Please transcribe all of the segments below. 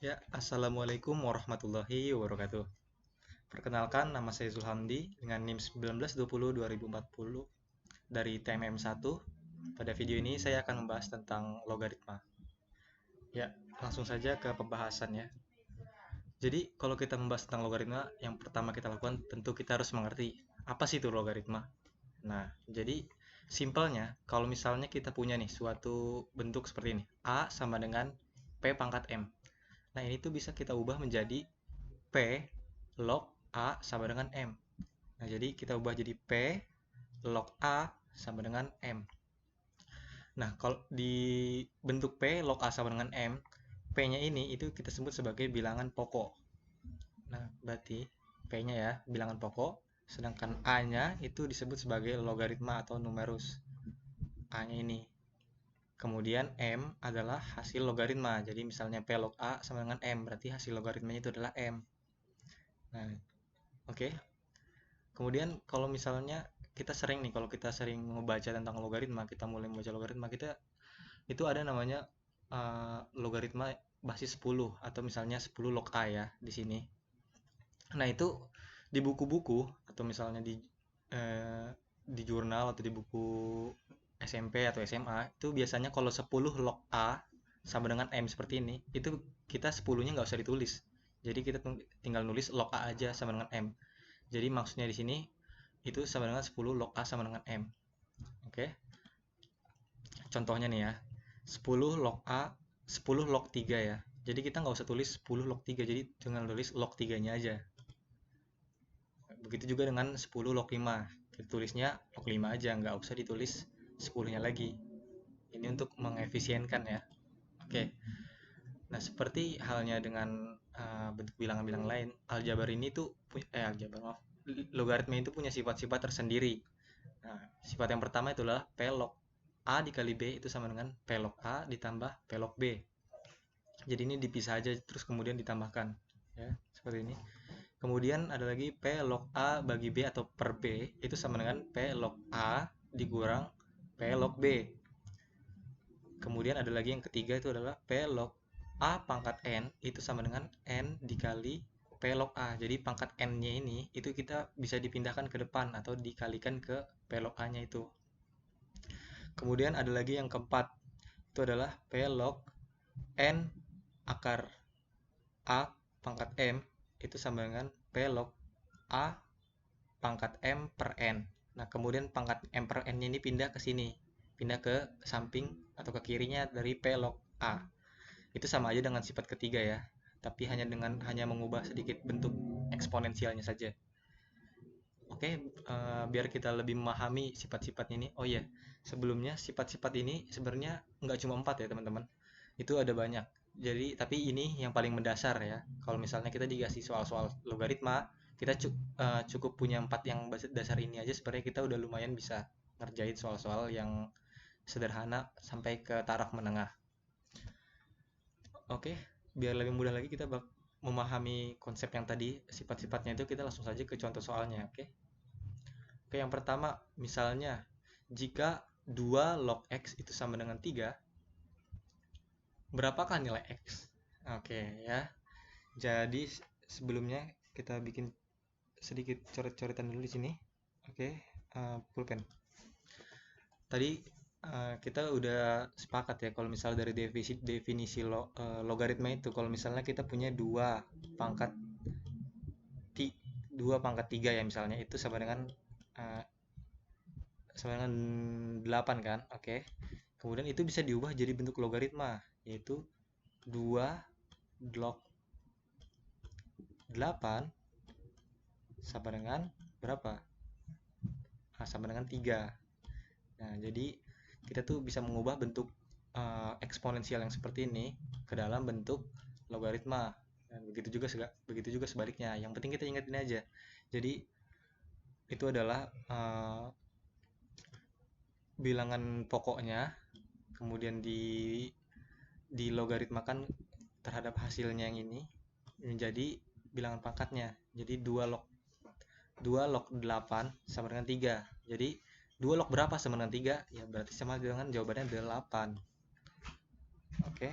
Ya, Assalamualaikum warahmatullahi wabarakatuh. Perkenalkan, nama saya Zulhamdi dengan NIM 1920-2040 dari TMM 1. Pada video ini saya akan membahas tentang logaritma. Ya, langsung saja ke pembahasan ya. Jadi, kalau kita membahas tentang logaritma, yang pertama kita lakukan tentu kita harus mengerti apa sih itu logaritma. Nah, jadi simpelnya, kalau misalnya kita punya nih suatu bentuk seperti ini, A sama dengan P pangkat M. Nah, ini tuh bisa kita ubah menjadi P log A sama dengan M. Nah, jadi kita ubah jadi P log A sama dengan M. Nah, kalau di bentuk P log A sama dengan M, P-nya ini itu kita sebut sebagai bilangan pokok. Nah, berarti P-nya ya bilangan pokok, sedangkan A-nya itu disebut sebagai logaritma atau numerus. A-nya ini. Kemudian M adalah hasil logaritma. Jadi misalnya P log A sama dengan M, berarti hasil logaritmanya itu adalah M. Nah, oke. Kemudian kalau misalnya kalau kita sering membaca tentang logaritma, kita mulai membaca logaritma, kita itu ada namanya logaritma basis 10 atau misalnya 10 log A ya di sini. Nah, itu di buku-buku atau misalnya eh, di jurnal atau di buku SMP atau SMA itu biasanya kalau 10 log A sama dengan M seperti ini, itu kita 10-nya nggak usah ditulis. Jadi kita tinggal nulis log A aja sama dengan M. Jadi maksudnya di sini itu sama dengan 10 log A sama dengan M. Oke. Contohnya nih ya. 10 log A, 10 log 3 ya. Jadi kita nggak usah tulis 10 log 3, jadi tinggal tulis log 3-nya aja. Begitu juga dengan 10 log 5. Kita tulisnya log 5 aja, nggak usah ditulis 10-nya lagi. Ini untuk mengefisienkan ya. Oke. Nah, seperti halnya dengan bentuk bilangan-bilangan lain, aljabar ini tuh aljabar maaf, logaritma itu punya sifat-sifat tersendiri. Nah, sifat yang pertama itulah P log A dikali B itu sama dengan P log A ditambah P log B. Jadi ini dipisah aja terus kemudian ditambahkan. Ya, seperti ini. Kemudian ada lagi P log A bagi B atau per B itu sama dengan P log A dikurang P log B. Kemudian ada lagi yang ketiga itu adalah P log A pangkat N itu sama dengan N dikali P log A. Jadi pangkat N-nya ini itu kita bisa dipindahkan ke depan atau dikalikan ke P log A-nya itu. Kemudian ada lagi yang keempat, itu adalah P log N akar A pangkat M itu sama dengan P log A pangkat M per N. Nah, kemudian pangkat M per N-nya ini pindah ke sini, pindah ke samping atau ke kirinya dari P log A. Itu sama aja dengan sifat ketiga ya, tapi hanya mengubah sedikit bentuk eksponensialnya saja. Oke, biar kita lebih memahami sifat-sifat ini. Oh iya, sebelumnya sifat-sifat ini sebenarnya nggak cuma 4 ya teman-teman. Itu ada banyak. Jadi, tapi ini yang paling mendasar ya. Kalau misalnya kita dikasih soal-soal logaritma, kita cukup punya 4 yang dasar ini aja sebenarnya kita udah lumayan bisa ngerjain soal-soal yang sederhana sampai ke taraf menengah. Oke, biar lebih mudah lagi kita memahami konsep yang tadi, sifat-sifatnya itu kita langsung saja ke contoh soalnya, oke? Oke, yang pertama, misalnya jika 2 log X itu sama dengan 3, berapakah nilai X? Oke ya. Jadi sebelumnya kita bikin sedikit coret-coretan dulu di sini. Oke, pulpen. Tadi kita udah sepakat ya kalau misalnya dari definisi logaritma itu kalau misalnya kita punya pangkat 2 pangkat 3 ya misalnya itu uh, sama dengan 8 kan. Oke. Kemudian itu bisa diubah jadi bentuk logaritma yaitu 2 log 8 sama dengan berapa? Nah, sama dengan 3. Nah, jadi kita tuh bisa mengubah bentuk eksponensial yang seperti ini ke dalam bentuk logaritma. Dan begitu juga sebaliknya. Yang penting kita ingat ini aja. Jadi itu adalah bilangan pokoknya, kemudian dilogaritmakan terhadap hasilnya yang ini menjadi bilangan pangkatnya. Jadi 2 log 8 sama dengan 3. Jadi 2 log berapa sama dengan 3? Ya berarti sama dengan jawabannya 8. Oke.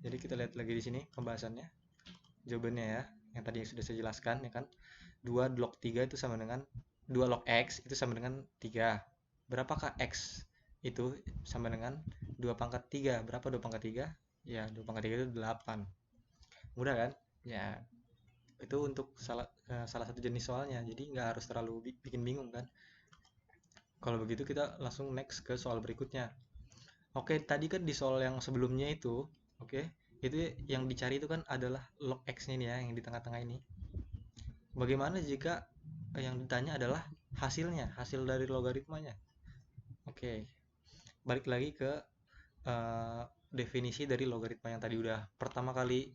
Jadi kita lihat lagi di sini pembahasannya, jawabannya ya, yang tadi sudah saya jelaskan ya kan. 2 log 3 itu sama dengan 2 log X itu sama dengan 3. Berapakah X? Itu sama dengan 2 pangkat 3. Berapa 2 pangkat 3? Ya, 2 pangkat 3 itu 8. Mudah kan? Ya, itu untuk salah satu jenis soalnya. Jadi nggak harus terlalu bikin bingung kan? Kalau begitu kita langsung next ke soal berikutnya. Oke, tadi kan di soal yang sebelumnya itu, oke, itu yang dicari itu kan adalah log X-nya nih ya, yang di tengah-tengah ini. Bagaimana jika yang ditanya adalah hasilnya, hasil dari logaritmanya? Oke, balik lagi ke definisi dari logaritma yang tadi udah pertama kali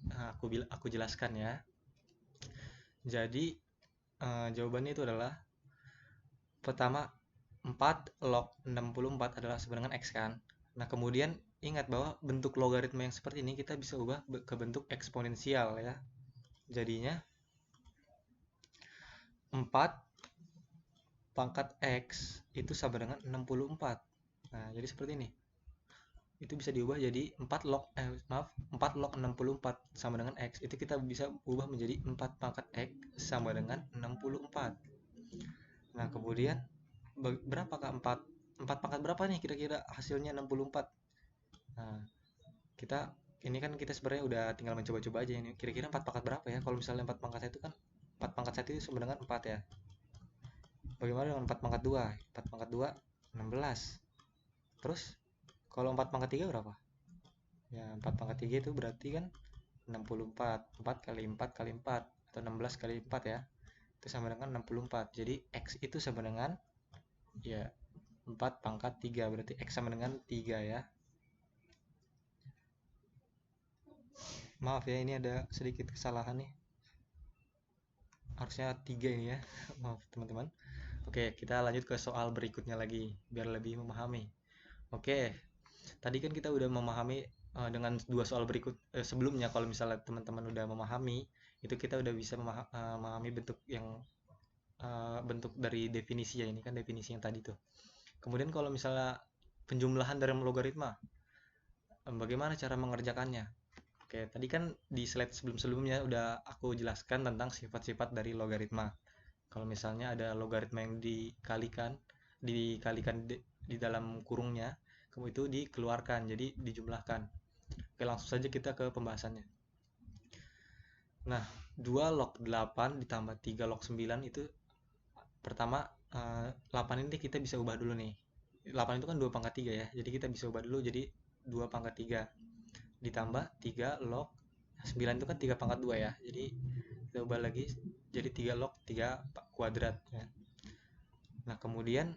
aku jelaskan ya. Jadi jawabannya itu adalah pertama 4 log 64 adalah sama dengan X kan. Nah, kemudian ingat bahwa bentuk logaritma yang seperti ini kita bisa ubah ke bentuk eksponensial ya. Jadinya 4 pangkat X itu sama dengan 64. Nah, jadi seperti ini. Itu bisa diubah jadi 4 log 64 sama dengan X. Itu kita bisa ubah menjadi 4 pangkat X sama dengan 64. Nah, kemudian berapakah 4 pangkat berapa nih kira-kira hasilnya 64? Nah, ini kan kita sebenarnya udah tinggal mencoba-coba aja ini. Kira-kira 4 pangkat berapa ya? Kalau misalnya 4 pangkat 1 kan 4 pangkat 1 itu sama dengan 4 ya. Bagaimana dengan 4 pangkat 2? 4 pangkat 2 16. Terus kalau 4 pangkat 3 berapa? Ya, 4 pangkat 3 itu berarti kan 64. 4 kali 4 kali 4 atau 16 kali 4 ya. Itu sama dengan 64. Jadi X itu sama dengan ya 4 pangkat 3. Berarti X sama dengan 3 ya. Maaf ya, ini ada sedikit kesalahan nih. Harusnya 3 ini ya. Maaf teman-teman. Oke, kita lanjut ke soal berikutnya lagi biar lebih memahami. Oke, tadi kan kita udah memahami dengan dua soal berikut sebelumnya. Kalau misalnya teman-teman udah memahami, itu kita udah bisa memahami bentuk yang bentuk dari definisi ya. Ini kan definisi yang tadi tuh. Kemudian kalau misalnya penjumlahan dalam logaritma, bagaimana cara mengerjakannya? Oke, tadi kan di slide sebelum-sebelumnya udah aku jelaskan tentang sifat-sifat dari logaritma. Kalau misalnya ada logaritma yang dikalikan di dalam kurungnya, kemudian itu dikeluarkan, jadi dijumlahkan. Oke, langsung saja kita ke pembahasannya. Nah, 2 log 8 ditambah 3 log 9 itu pertama 8 ini kita bisa ubah dulu nih. 8 itu kan 2 pangkat 3 ya, jadi kita bisa ubah dulu jadi 2 pangkat 3 ditambah 3 log 9 itu kan 3 pangkat 2 ya, jadi kita ubah lagi jadi 3 log 3 kuadrat ya. Nah, kemudian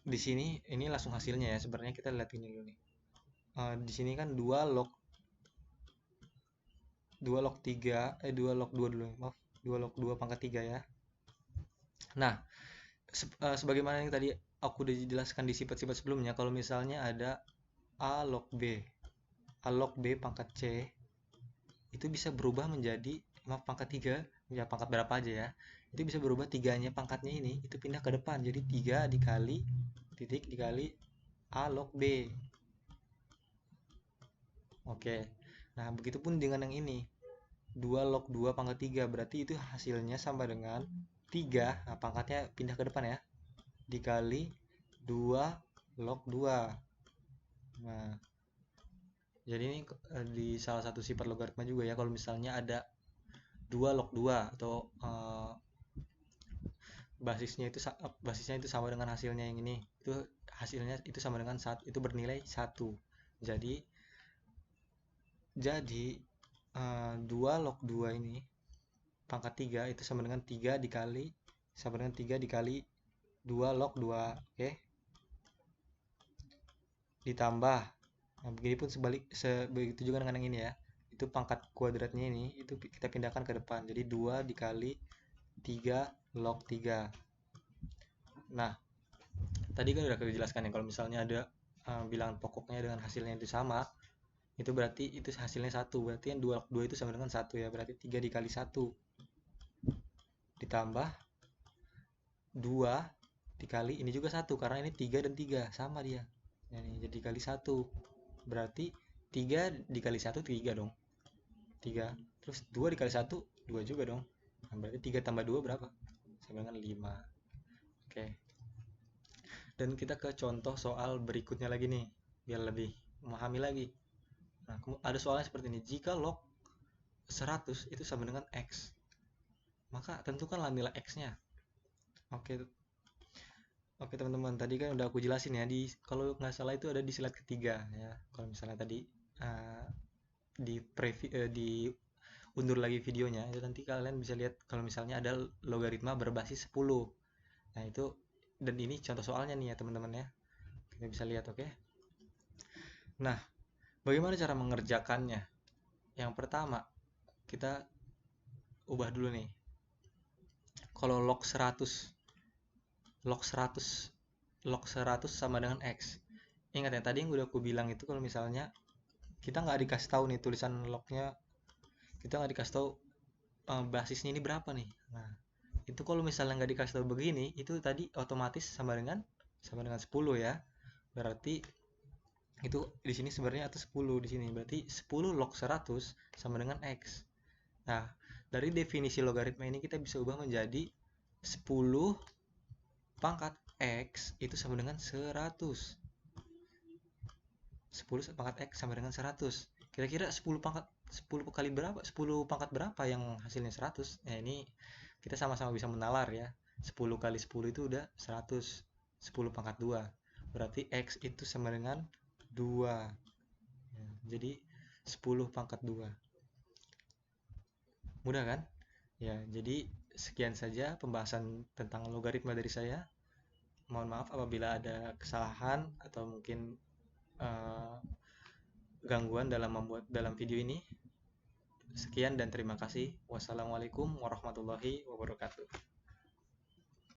di sini ini langsung hasilnya ya. Sebenarnya kita lihat ini dulu nih. Di sini kan 2 log 3 2 log 2 dulu, maaf. 2 log 2 pangkat 3 ya. Nah, sebagaimana yang tadi aku udah jelaskan di sifat-sifat sebelumnya, kalau misalnya ada A log B pangkat C itu bisa berubah menjadi pangkat 3 ya, pangkat berapa aja ya, itu bisa berubah tiganya pangkatnya ini itu pindah ke depan, jadi 3 dikali titik dikali A log B. Oke, nah begitupun dengan yang ini 2 log 2 pangkat 3 berarti itu hasilnya sama dengan 3, nah pangkatnya pindah ke depan ya, dikali 2 log 2. Nah, jadi ini di salah satu sifat logaritma juga ya, kalau misalnya ada 2 log 2 atau basisnya itu sama dengan hasilnya yang ini, itu hasilnya itu sama dengan itu bernilai 1. Jadi 2 log 2 ini pangkat 3 itu sama dengan 3 dikali 2 log 2, oke? Ditambah, nah begini pun begitu juga dengan yang ini ya, itu pangkat kuadratnya ini itu kita pindahkan ke depan, jadi 2 dikali 3 log 3. Nah, tadi kan udah dijelaskan ya, kalau misalnya ada bilangan pokoknya dengan hasilnya itu sama, itu berarti itu hasilnya 1, berarti yang 2 log 2 itu sama dengan 1 ya, berarti 3 dikali 1 ditambah 2 dikali ini juga 1, karena ini 3 dan 3 sama dia Ini jadi kali 1. Berarti 3 dikali 1 3 dong. 3. Terus 2 dikali 1 2 juga dong. Nah, berarti 3 tambah 2 berapa? Sama dengan 5. Oke. Dan kita ke contoh soal berikutnya lagi nih, biar lebih memahami lagi. Nah, ada soalnya seperti ini. Jika log 100 itu sama dengan X, maka tentukanlah nilai X-nya. Oke, oke teman-teman, tadi kan udah aku jelasin ya, kalau nggak salah itu ada di slide ketiga ya. Kalau misalnya tadi diundur lagi videonya, itu nanti kalian bisa lihat kalau misalnya ada logaritma berbasis 10. Nah itu, dan ini contoh soalnya nih ya teman-teman ya. Kita bisa lihat, oke. Nah, bagaimana cara mengerjakannya? Yang pertama, kita ubah dulu nih. Kalau log 100 sama dengan X. Ingat ya, tadi yang udah aku bilang itu kalau misalnya kita nggak dikasih tahu nih tulisan lognya, kita nggak dikasih tahu basisnya ini berapa nih. Nah, itu kalau misalnya nggak dikasih tahu begini, itu tadi otomatis sama dengan 10 ya. Berarti itu di sini sebenarnya atas 10 di sini. Berarti 10 log 100 sama dengan X. Nah, dari definisi logaritma ini kita bisa ubah menjadi 10 pangkat X itu sama dengan 100. 10 pangkat X sama dengan 100. Kira-kira 10 kali berapa? 10 pangkat berapa yang hasilnya 100? Ya ini kita sama-sama bisa menalar ya. 10 kali 10 itu udah 100. 10 pangkat 2. Berarti X itu sama dengan 2. Ya, jadi 10 pangkat 2. Mudah kan? Ya, jadi sekian saja pembahasan tentang logaritma dari saya. Mohon maaf apabila ada kesalahan atau mungkin gangguan dalam membuat dalam video ini. Sekian dan terima kasih. Wassalamualaikum warahmatullahi wabarakatuh.